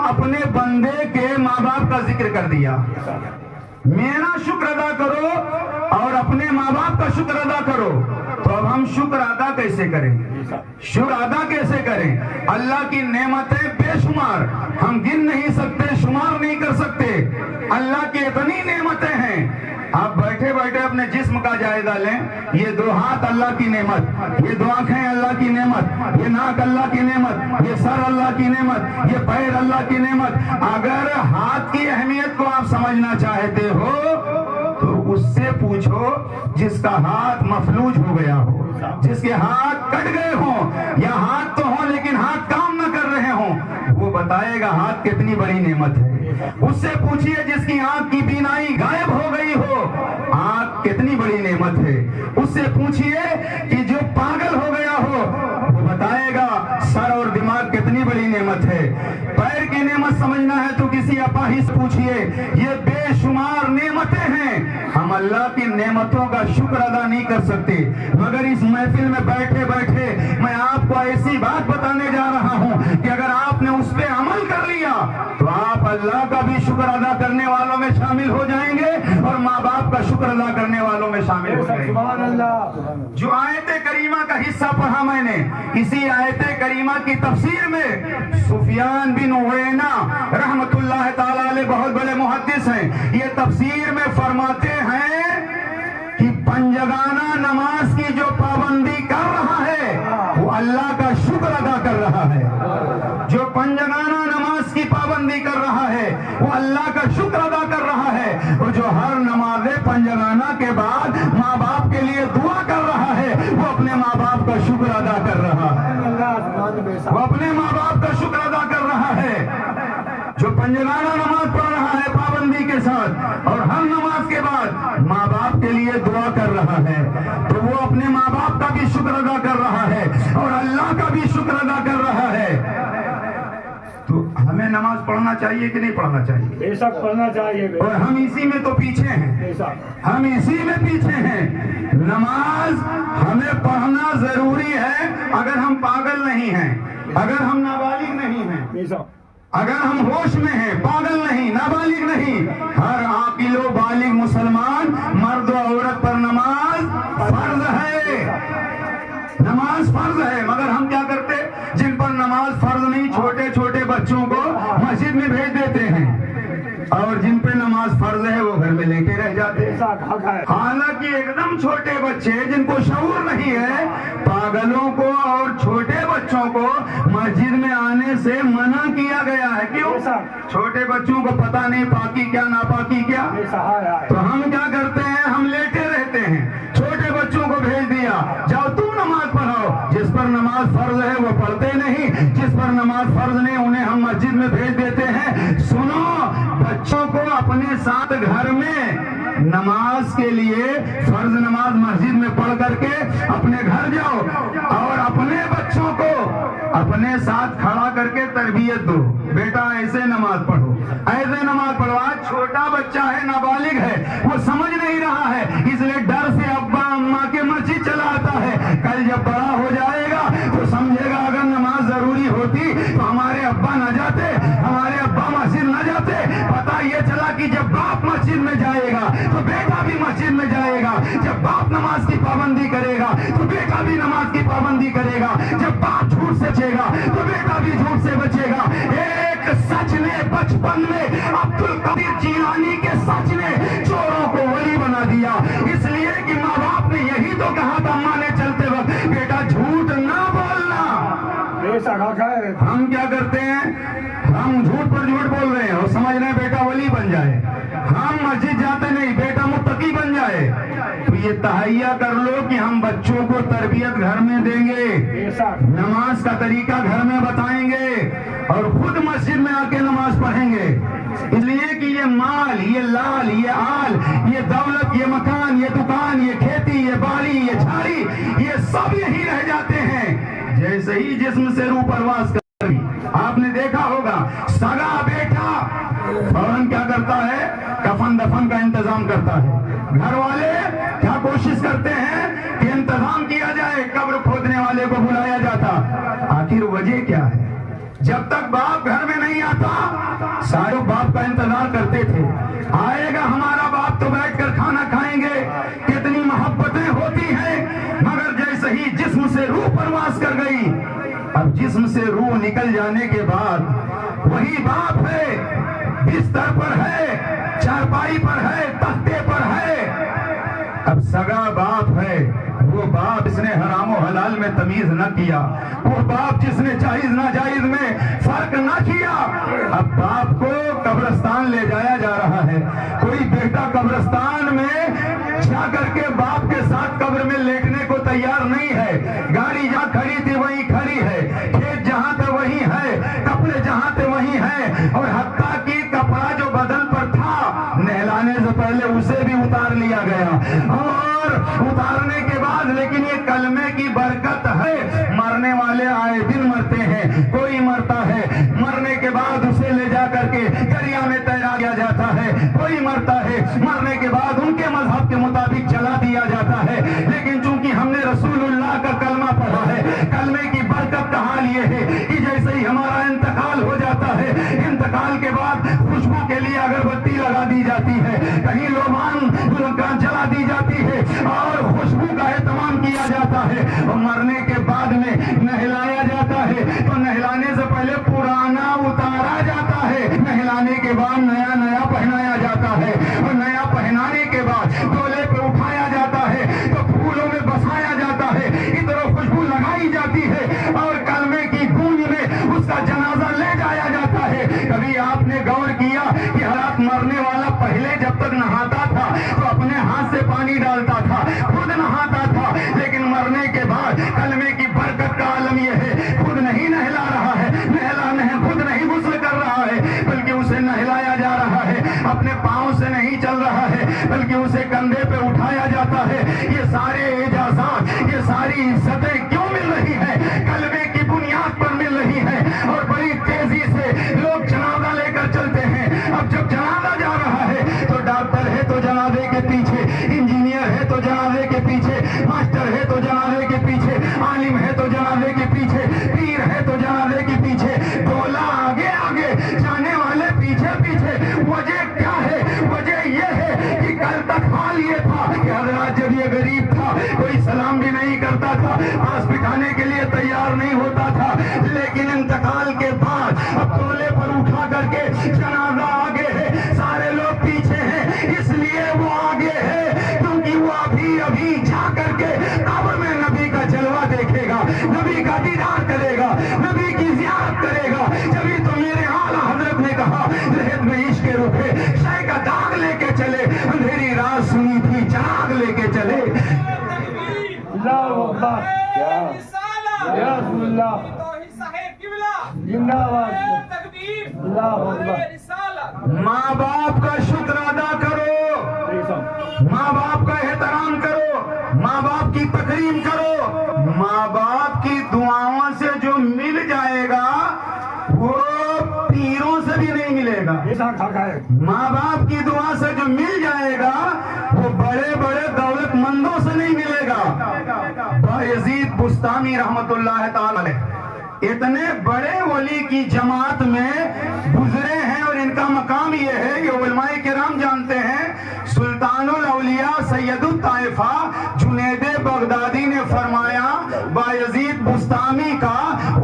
اپنے بندے کے ماں باپ کا ذکر کر دیا. میرا شکر ادا کرو اور اپنے ماں باپ کا شکر ادا کرو. تو اب ہم شکر ادا کیسے کریں؟ شکر ادا کیسے کریں؟ اللہ کی نعمتیں بے شمار، ہم گن نہیں سکتے، شمار نہیں کر سکتے. اللہ کی اتنی نعمتیں ہیں. آپ بیٹھے بیٹھے اپنے جسم کا جائزہ لیں. یہ 2 ہاتھ اللہ کی نعمت، یہ 2 آنکھیں اللہ کی نعمت، یہ ناک اللہ کی نعمت، یہ سر اللہ کی نعمت، یہ پیر اللہ کی نعمت. اگر ہاتھ کی اہمیت کو آپ سمجھنا چاہتے ہو تو اس سے پوچھو جس کا ہاتھ مفلوج ہو گیا ہو، جس کے ہاتھ کٹ گئے ہوں یا ہاتھ تو ہوں لیکن ہاتھ کام نہ کر رہے ہوں، وہ بتائے گا ہاتھ کتنی بڑی نعمت ہے. اس سے پوچھئے جس کی آنکھ کی بینائی غائب ہو گئی ہو، آنکھ کتنی بڑی نعمت ہے. اس سے پوچھئے کہ جو پاگل ہو گیا ہو، وہ بتائے گا سر اور دماغ کتنی بڑی نعمت ہے. پیر کی نعمت سمجھنا ہے تو کسی اپاہج سے پوچھئے. یہ بے شمار نعمتیں ہیں. ہم اللہ کی نعمتوں کا شکر ادا نہیں کر سکتے. مگر اس محفل میں بیٹھے بیٹھے میں آپ کو ایسی بات بتانے جا رہا ہوں کہ اگر آپ نے اس پہ عمل کر لیا تو آپ اللہ کا بھی شکر ادا کرنے والوں میں شامل ہو جائیں گے اور ماں باپ کا شکر ادا کرنے والوں میں شامل ہو جائیں گے. جو آیت کریمہ کا حصہ پڑھا میں نے، اسی آیت کریمہ کی تفسیر میں سفیان بن عیینہ رحمت اللہ تعالی علیہ بہت بڑے محدث ہیں، یہ تفسیر میں فرماتے ہیں کہ پنجگانہ نماز کی جو پابندی کر رہا ہے وہ اللہ کا شکر ادا کر رہا ہے. جو پنجگانہ نماز کی پابندی کر رہا ہے وہ اللہ کا شکر ادا کر رہا ہے. اور جو ہر نماز پنجگانہ کے بعد ماں باپ کے لیے دعا کر رہا ہے وہ اپنے ماں باپ کا شکر ادا کر رہا ہے. وہ اپنے ماں باپ کا شکر ادا کر رہا ہے. جو پنجگانہ نماز پڑھ رہا ہے پابندی کے ساتھ اور ہر نماز کے بعد ماں باپ کے لیے دعا کر رہا ہے تو وہ اپنے ماں باپ کا بھی شکر ادا کر رہا ہے اور اللہ کا بھی شکر ادا کر رہا ہے. تو ہمیں نماز پڑھنا چاہیے کہ نہیں پڑھنا چاہیے؟ بے شک پڑھنا چاہیے. اور ہم اسی میں تو پیچھے ہیں، ہم اسی میں پیچھے ہیں. نماز ہمیں پڑھنا ضروری ہے اگر ہم پاگل نہیں ہیں، اگر ہم نابالغ نہیں ہیں، اگر ہم ہوش میں ہیں، پاگل نہیں، نابالغ نہیں. ہر عاقل و بالغ مسلمان مرد و عورت پر نماز فرض ہے. نماز فرض ہے. مگر ہم کیا کرتے؟ جن پر نماز فرض نہیں، چھوٹے چھوٹے بچوں کو مسجد میں بھیج دیتے ہیں اور جن پہ نماز فرض ہے وہ گھر میں لے کے رہ جاتے ہیں. حالانکہ ایک دم چھوٹے بچے جن کو شعور نہیں ہے، پاگلوں کو اور چھوٹے بچوں کو مسجد میں آنے سے منع کیا گیا ہے. کیوں؟ چھوٹے بچوں کو پتہ نہیں پاکی کیا ناپاکی کیا. تو ہم کیا کرتے ہیں؟ ہم لیٹے رہتے ہیں. چھوٹے بچوں کو بھیج دیا، جاؤ تم نماز پڑھاؤ. جس پر نماز فرض ہے وہ پڑھتے نہیں، جس پر نماز فرض نہیں انہیں ہم مسجد میں بھیج دیتے ہیں. سنو، بچوں کو اپنے ساتھ گھر میں نماز کے لیے فرض نماز مسجد میں پڑھ کر کے اپنے گھر جاؤ اور اپنے بچوں کو اپنے ساتھ کھڑا کر کے تربیت دو. بیٹا ایسے نماز پڑھو، ایسے نماز پڑھو. آج چھوٹا بچہ ہے، نابالغ ہے، وہ سمجھ نہیں رہا ہے، اس لیے ڈر سے ابا اماں کے مسجد چلا آتا ہے. کل جب بڑا ہو جائے گا تو سمجھے گا اگر نماز ضروری ہوتی تو ہمارے ابا نہ جاتے، ہمارے ابا مسجد نہ جاتے. پتہ یہ چلا کہ جب باپ مسجد میں جائے گا تو بیٹا بھی مسجد میں جائے گا. جب باپ نماز کی پابندی کرے گا تو بیٹا بھی نماز کی پابندی کرے گا. جب باپ جھوٹ سے بچے گا تو بیٹا بھی جھوٹ سے بچے گا. ایک سچ نے بچپن میں عبد القادر جیلانی کے سچ نے چوروں کو ولی بنا دیا. اس لیے کہ ماں باپ نے یہی تو کہا تھا مانے چلتے وقت، بیٹا جھوٹ نہ بولنا. ہم کیا کرتے ہیں؟ ہم جھوٹ پر جھوٹ بول رہے ہیں اور سمجھ رہے ہیں بیٹا ولی بن جائے. ہم مسجد جاتے نہیں، بیٹا متقی بن جائے. تو یہ تہیہ کر لو کہ ہم بچوں کو تربیت گھر میں دیں گے، نماز کا طریقہ گھر میں بتائیں گے اور خود مسجد میں آ کے نماز پڑھیں گے. اس لیے کہ یہ مال، یہ لال، یہ آل، یہ دولت، یہ مکان، یہ دکان، یہ کھیتی، یہ باڑی، یہ جھاڑی، یہ سب یہی رہ جاتے ہیں جیسے ہی جسم سے روح پرواز کر. آپ نے دیکھا ہوگا سگا بیٹا فوراً کیا کرتا ہے؟ کفن دفن کا انتظام کرتا ہے. گھر والے کیا کوشش کرتے ہیں کہ انتظام کیا جائے، قبر کھودنے والے کو بلایا جاتا. آخر وجہ کیا ہے؟ جب تک باپ گھر میں نہیں نہیں آتا سارے باپ کا انتظار کرتے تھے، آئے گا ہمارا باپ تو بیٹھ کر کھانا کھائیں گے، کتنی محبتیں ہوتی ہیں، مگر جیسے ہی جسم سے روح پرواز کر گئی، اب جسم سے روح نکل جانے کے بعد وہی باپ ہے، بستر پر ہے، چارپائی پر ہے، تختے پر ہے، اب سگا باپ ہے، وہ باپ جس نے حرام و حلال میں تمیز نہ کیا، وہ باپ جس نے جائز ناجائز میں فرق نہ کیا، اب باپ کو قبرستان لے جایا جا رہا ہے، کوئی بیٹا قبرستان میں جا کر کے باپ کے ساتھ قبر میں لیٹنے کو تیار نہیں ہے، گاڑی جہاں کھڑی تھی وہیں کھڑی ہے، کھیت جہاں تھے وہیں ہے، کپڑے جہاں تھے وہیں ہے، اور حتیٰ کہ کپڑا جو بدن پر تھا نہلانے سے پہلے اسے بھی اتار لیا گیا، اور اتارنے کے بعد لیکن یہ کلمے کی برکت ہے، مرنے والے آئے دن مرتے ہیں، کوئی مرتا ہے مرنے کے بعد اسے لے جا کر کے دریا میں تیرا دیا جاتا ہے، کوئی مرتا ہے مرنے کے بعد ان کے مذہب کے مطابق جلا دیا جاتا ہے، لیکن چونکہ ہم نے رسول اللہ کا کلمہ پڑھا ہے، کلمے کی برکت کا حال یہ ہے کہ جیسے ہی ہمارا انتقال ہو جاتا ہے، انتقال کے بعد خوشبو کے لیے اگربتی لگا دی جاتی ہے، کہیں لوبان جلا دی جاتی ہے اور خوشبو کا اہتمام کیا جاتا ہے، اور مرنے کے بعد میں نہلایا جاتا ہے تو نہلانے سے پہلے پرانا اتارا جاتا ہے، نہلانے کے بعد نیا نیا پہنایا جاتا ہے، اور نیا پہنانے کے بعد ڈولے پہ اٹھایا جاتا ہے تو پھولوں میں بسایا جاتا ہے، ادھر خوشبو لگائی جاتی ہے اور کلمے کی گونج میں اس کا جنازہ لے جایا جاتا ہے۔ کبھی آپ نے غور کیا کہ حالات مرنے والا پہلے جب تک نہاتا تھا تو اپنے ہاتھ سے پانی ڈالتا تھا، خود نہاتا تھا، لیکن مرنے کے بعد کلمے کی برکت کا عالم یہ ہے خود نہیں نہلا رہا ہے، خود نہیں غسل کر رہا ہے، بلکہ اسے نہلایا جا رہا ہے، اپنے پاؤں سے نہیں چل رہا ہے بلکہ اسے کندھے پہ اٹھایا جاتا ہے۔ یہ سارے اعجازات، یہ ساری عزتیں کیوں مل رہی ہیں؟ کلمے کی بنیاد پر مل رہی ہیں، اور بڑی تیزی سے لوگ جنازہ لے کر چلتے ہیں۔ اب جب جنازہ جا رہا ہے تو ڈاکٹر ہے تو جنازے کے پیچھے، انجینئر ہے تو جنازے کے پیچھے، ماسٹر ہے تو جنازے کے پیچھے، عالم ہے تو جنازے کے پیچھے، پیر ہے تو جنازے کے پیچھے، ڈولا آگے آگے، جانے والے پیچھے پیچھے۔ وجہ کیا ہے؟ وجہ یہ ہے کہ کل تک حال یہ تھا کہ حضرات جب یہ غریب تھا کوئی سلام بھی نہیں کرتا تھا، پاس بٹھانے کے لیے تیار نہیں ہوتا تھا، لیکن انتقال کے بعد اب ڈولے پر اٹھا کر کے جنازہ آگے ہے، سارے لوگ پیچھے ہیں، اس لیے وہ آگے ہے کیونکہ وہ ابھی جا کر کے قبر میں نبی کا جلوہ دیکھے گا، نبی کا دیدار کرے گا، نبی کی زیارت کرے گا۔ جبھی تو میرے اعلیٰ حضرت نے کہا لہد میں عشق رخے شے کا داغ لے کے چلے، اندھیری رات سنی تھی چراغ لے کے چلے۔ اللہ اکبر، یا رسول اللہ، زندہ باد، اللہ اکبر۔ ماں باپ کا شکر ادا کرو، ماں باپ کا احترام کرو، ماں باپ کی تکریم کرو، ماں باپ کی دعاؤں سے جو مل جائے گا وہ پیروں سے بھی نہیں ملے گا، ماں باپ کی دعا سے جو مل جائے گا وہ بڑے بڑے دولت مندوں سے نہیں ملے گا۔ بایزید بستامی رحمت اللہ تعالی علیہ اتنے بڑے ولی کی جماعت میں گزرے ہیں، اور ان کا مقام یہ ہے کہ علماء کرام جانتے ہیں، سلطان الاولیاء سید الطائفہ جنید بغدادی نے فرمایا بایزید بستامی کا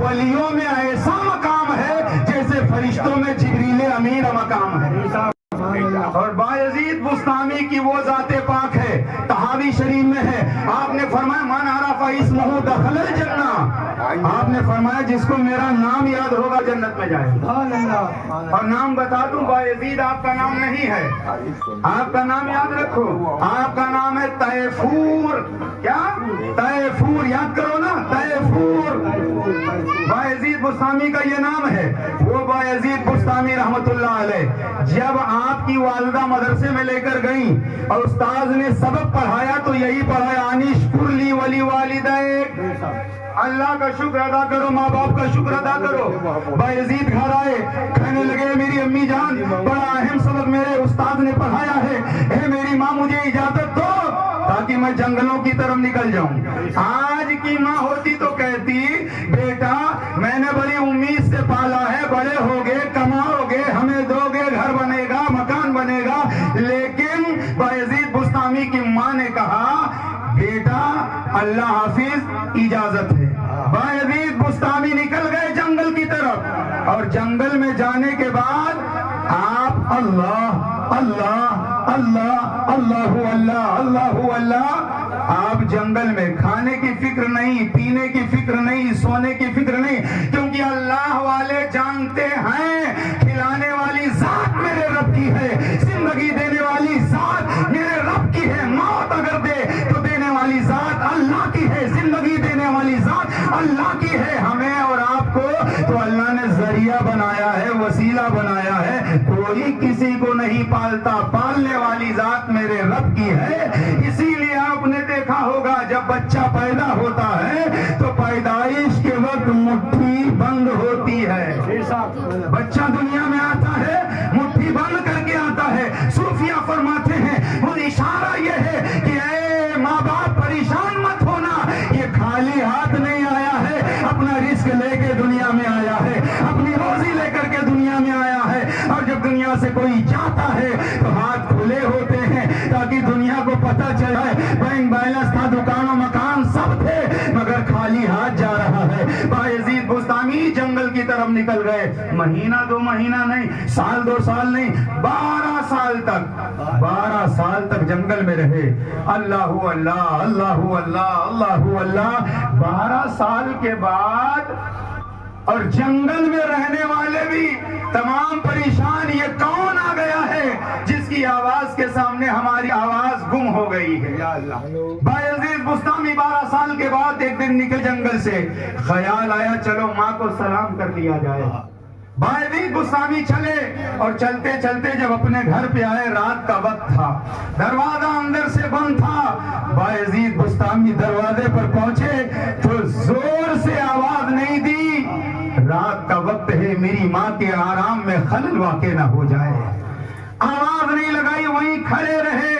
ولیوں میں ایسا مقام ہے جیسے فرشتوں میں جبریل امین مقام ہے، اور بایزید بستامی کی وہ ذات پاک ہے، طحاوی شریف میں ہے، آپ نے فرمایا من عرف اسمہ دخل الجنہ، آپ نے فرمایا جس کو میرا نام یاد ہوگا جنت میں جائے گا۔ اور نام بتا دوں، بایزید آپ کا نام نہیں ہے، آپ کا نام یاد رکھو، آپ کا نام ہے طیفور۔ کیا؟ طیفور، یاد کرو نا، طیفور بایزید بستامی کا یہ نام ہے۔ وہ بایزید بستامی رحمت اللہ علیہ جب آپ کی والدہ مدرسے میں لے کر گئیں اور استاذ نے سبق پڑھایا تو یہی پڑھایا انشکر لی ولی والدیک، اللہ کا شکر ادا کرو، ماں باپ کا شکر ادا کرو۔ بایزید گھر آئے، کہنے لگے میری امی جان بڑا اہم سبق میرے استاد نے پڑھایا ہے، اے میری ماں مجھے اجازت دو تاکہ میں جنگلوں کی طرف نکل جاؤں۔ آج کی ماں ہوتی تو کہتی بیٹا میں نے بڑی امید سے پالا ہے، بڑے ہو گئے، کما جنگل میں جانے کے بعد آپ اللہ اللہ اللہ اللہ اللہ اللہ اللہ، آپ جنگل میں کھانے کی فکر نہیں، پینے کی فکر نہیں، سونے کی فکر نہیں، کیونکہ اللہ والے جانتے ہیں کھلانے والی ذات میرے رب کی ہے، زندگی دینے والی ذات میرے رب کی ہے، موت اگر دے تو دینے والی ذات اللہ کی ہے، زندگی دینے والی ذات اللہ کی ہے۔ ہمیں اور آپ کو تو اللہ نے ذریعہ بنایا ہے، وسیلہ بنایا ہے، کوئی کسی کو نہیں پالتا، پالنے والی ذات میرے رب کی ہے۔ اسی لیے آپ نے دیکھا ہوگا جب بچہ پیدا ہوتا ہے تو پیدائش کے وقت مٹھی بند ہوتی ہے، بچہ دنیا میں آتا ہے مٹھی بند کر کے آتا ہے۔ صوفیہ فرماتے ہیں وہ اشارہ یہ ہے کہ اے ماں باپ پریشان مت ہونا، یہ خالی ہاتھ نہیں آیا ہے، اپنا رزق لے کے دنیا میں آیا ہے، اپنی روزی لے کر کے دنیا میں آیا ہے، اور جب دنیا سے کوئی جاتا ہے تو ہاتھ کھلے ہوتے ہیں تاکہ دنیا کو پتہ چلے بینک بیلنس تھا، دکان و مکان سب تھے، مگر خالی ہاتھ جا رہا ہے۔ بایزید بستامی جنگل کی طرف نکل گئے، مہینہ دو مہینہ نہیں، سال دو سال نہیں، 12 سال تک جنگل میں رہے۔ اللہ اللہ اللہ اللہ اللہ اللہ۔ 12 سال کے بعد اور جنگل میں رہنے والے بھی تمام پریشان، یہ کون آ گیا ہے جس کی آواز کے سامنے ہماری آواز گم ہو گئی ہے؟ یا اللہ۔ بایزید بستامی 12 سال کے بعد ایک دن نکل جنگل سے، خیال آیا چلو ماں کو سلام کر لیا جائے۔ بایزید بستامی چلے اور چلتے چلتے جب اپنے گھر پہ آئے، رات کا وقت تھا، دروازہ اندر سے بند تھا۔ بایزید بستامی دروازے پر پہنچے تو زور سے آواز نہیں دی، رات کا وقت ہے، میری ماں کے آرام میں خلل واقع نہ ہو جائے۔ آواز نہیں لگائی، وہیں کھڑے رہے،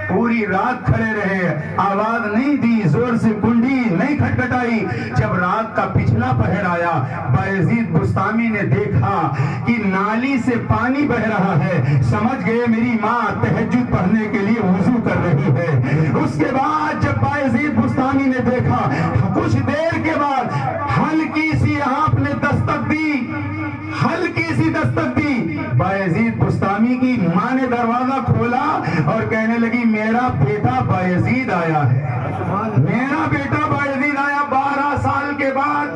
پوری رات کھڑے رہے، آواز نہیں دی، زور سے کنڈی نہیں کھٹکھٹائی۔ جب رات کا پچھلا پہر آیا، بایزید بستامی نے دیکھا کہ نالی سے پانی بہ رہا ہے، سمجھ گئے میری ماں تہجد پڑھنے کے لیے وضو کر رہی ہے۔ اس کے بعد جب بایزید بستامی نے دیکھا، کچھ دیر کے بعد ہلکی سی آپ نے دستک دی، ہلکی سی دستک دی۔ بایزید بستامی کی ماں نے دروازہ کھولا اور کہنے لگی میرا بیٹا بایزید آیا ہے، میرا بیٹا بایزید آیا 12 سال کے بعد۔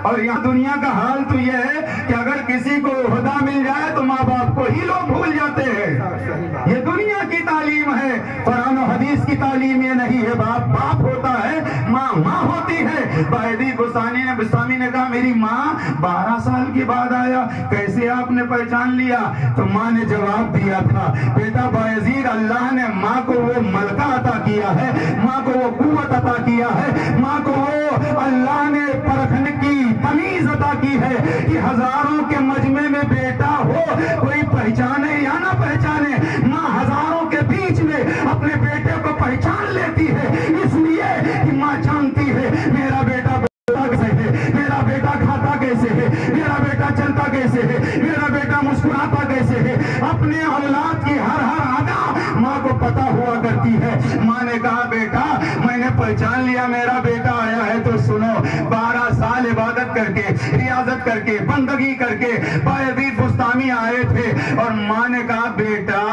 اور یہاں دنیا کا حال تو یہ ہے کہ اگر کسی کو عہدہ مل جائے تو ماں باپ کو ہی لوگ بھول جاتے ہیں۔ یہ دنیا کی تعلیم ہے، قرآن و حدیث کی تعلیم یہ نہیں ہے۔ باپ باپ ہوتا ہے، ماں ماں ہوتی ہے۔ بایزید بستامی نے کہا میری ماں 12 سال کے بعد آیا، کیسے آپ نے پہچان لیا؟ تو ماں نے جواب دیا تھا بیٹا بایزید، اللہ نے ماں کو وہ ملکہ عطا کیا ہے، ماں کو وہ قوت عطا کیا ہے، ماں کو وہ اللہ نے پرکھنے کی تمیز عطا کی ہے کہ ہزاروں کے مجمع میں بیٹا ہو، کوئی پہچانے یا نہ پہچانے، ماں ہزاروں کے بیچ میں اپنے بیٹے کو پہچان لیتی ہے، اس لیے کہ ماں جانتی ہے میرا بیٹا کیسے ہے، میرا بیٹا کھاتا کیسے ہے، میرا بیٹا چلتا کیسے ہے، میرا بیٹا مسکراتا کیسے ہے۔ اپنے اولاد کی ہر ادا ماں کو پتا ہوا کرتی ہے۔ ماں نے کہا بیٹا میں نے پہچان لیا میرا بیٹا آیا ہے، تو سنو 12 سال عبادت کر کے، ریاضت کر کے، بندگی کر کے بایزید بستامی آئے تھے، اور ماں نے کہا بیٹا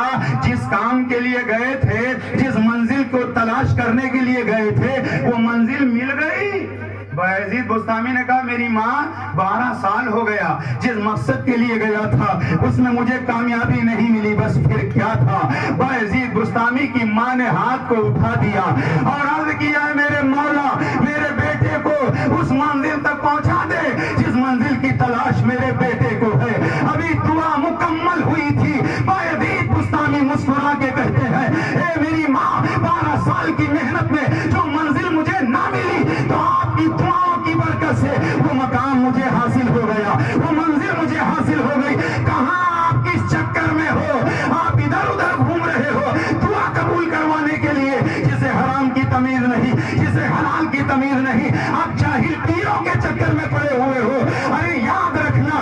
جس کام کے لیے گئے تھے، جس منزل کو تلاش کرنے کے لیے گئے تھے، وہ منزل مل گئی؟ بایزید بستامی نے کہا میری ماں 12 سال ہو گیا، جس مقصد کے لیے گیا تھا اس میں مجھے کامیابی نہیں ملی، بس پھر کیا تھا؟ بایزید بستامی کی ماں نے ہاتھ کو اٹھا دیا اور عرض کیا میرے مولا میرے بیٹے کو اس منزل تک پہنچا دے جس منزل کی تلاش میرے بیٹے کو ہے۔ ابھی دعا مکمل ہوئی تھی، بایزید بستامی مسکرا کے کہتے ہیں اے میری ماں 12 سال کی محنت میں جو منزل مجھے نہ ملی، تو آپ کی دعاؤں کی برکت سے وہ مقام مجھے حاصل ہو گیا، وہ منزل مجھے حاصل ہو گئی۔ کہاں آپ کس چکر میں ہو؟ آپ ادھر ادھر گھوم رہے ہو دعا قبول کروانے کے لیے، جسے حرام کی تمیز نہیں، جسے حلال کی تمیز نہیں، آپ جاہل پیروں کے چکر میں پڑے ہوئے ہو۔ ارے یاد رکھنا